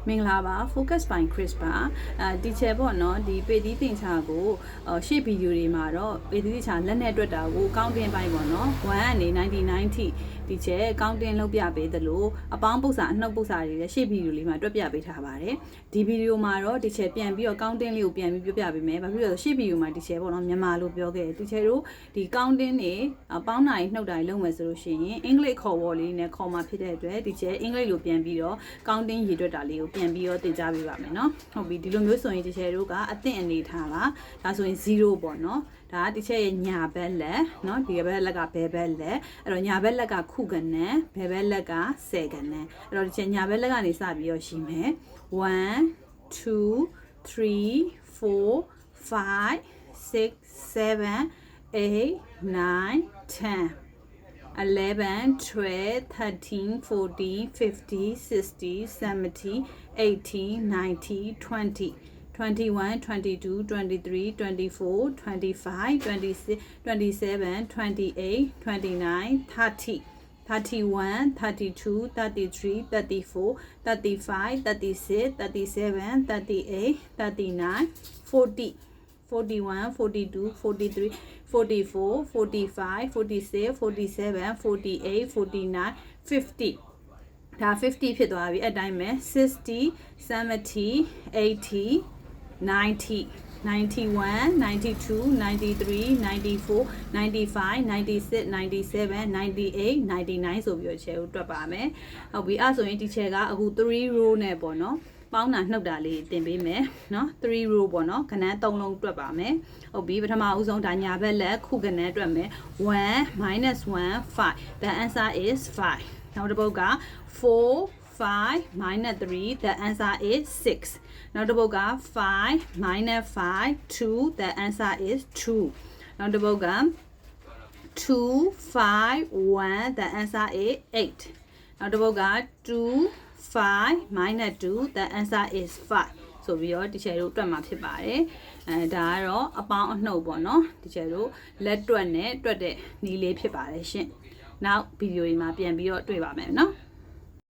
မင်္ဂလာပါ focus by Chris ပါဒီချက်ပေါ့နော်ဒီပေတီးတင်ချာကိုရှေ့ဗီဒီယိုတွေမှာတော့ပေတီးတင်ချာလက်နဲ့တွက်တာကိုကောင်းတင်ပိုင်းပေါ့နော်1ကနေ99ထိဒီချက်ကောင်းတင်လုပ်ပြပေးသလိုအပေါင်းပု္ပ္ပစာအနှုတ်ပု္ပ္ပစာတွေလည်းရှေ့ဗီဒီယိုလေးမှာတွက်ပြပေးထားပါတယ်ဒီဗီဒီယိုမှာတော့ဒီချက်ပြန်ပြီးတော့ကောင်းတင်လေးကိုပြန်ပြီးပြောပြပေးမယ်ဘာဖြစ်လို့လဲရှေ့ဗီဒီယိုမှာဒီချက်ပေါ့နော်မြန်မာလိုပြောခဲ့တယ်ဒီချက်တို့ဒီကောင်းတင်တွေပေါင်းနိုင်နှုတ်တိုင်းလုပ်မယ်ဆိုလို့ရှိရင်အင်္ဂလိပ်ခေါ်ဝေါ်လေးနဲ့ခေါ်မှာဖြစ်တဲ့အတွက်ဒီချက်အင်္ဂလိပ်လိုပြန်ပြီးတော့ကောင်းတင်ရေတွက်တာလေးကိုပြန်ပြီးတော့သင်ကြားပေးပါမယ်နော်ဟုတ်ပြီဒီလိုမျိုးဆိုရင်ဒီချက်တို့ကအသင့်အနေထားပါဒါဆိုရင်0ပေါ့နော်ဒါဒီချက်ရဲ့ညာဘက်လက်เนาะဒီဘက်လက်ကဘယ်ဘက်လက်အဲ့တော့ညာဘက်လက်ကခုကနန်းဘယ်ဘက်လက်ကဆယ်ကနန်းအဲ့တော့ဒီချက်ညာဘက်လက်ကနေစပြီးတော့ရှိမယ်1 2 3 4 5 6 7 8 9 10 11 12 13 14 15 16 17 18 19 20 21, 22, 23, 24, 25, 26, 27, 28, 29, 30, 31, 32, 33, 34, 35, 36, 37, 38, 39, 40, 41, 42, 43, 44, 45, 46, 47, 48, 49, 50. ဒါ 50 ဖြစ်သွားပြီအဲ့တိုင်းပဲ60 70 80 90 91 92 93 94 95 96 97 98 99ဆိုပြီးတော့ချဲကိုတွက်ပါမယ်ဟုတ်ပြီအဲ့ဆိုရင်ဒီချဲကအခု3 row နဲ့ပေါ့နော်ပေါင်းတာနှုတ်တာလေးတင်ပေးမယ်เนาะ3 row ပေါ့နော်ခဏ3လုံးတွက်ပါမယ်ဟုတ်ပြီပထမဦးဆုံးဒါညာဘက်လက်ခုခဏတွက်မယ်1 -1 5 the answer is 5နောက်တစ်ပုဒ်က4 5 minus 3 the answer is 6နောက်တစ်ပုဒ်က5 minus 5 2 the answer is 2နောက်တစ်ပုဒ်က2 5 1 the answer is 8နောက်တစ်ပုဒ်က2 5 minus 2 the answer is 5ဆိုပြီးတော့ဒီချက်တို့တွက်မှာဖြစ်ပါတယ်ဒါကတော့အပေါင်းအနှုတ်ပေါ့နော်ဒီချက်တို့လက်တွက်နဲ့တွက်တဲ့နည်းလေးဖြစ်ပါတယ်ရှင်နောက်ဗီဒီယိုတွေမှာပြန်ပြီးတော့တွေ့ပါမယ်နော်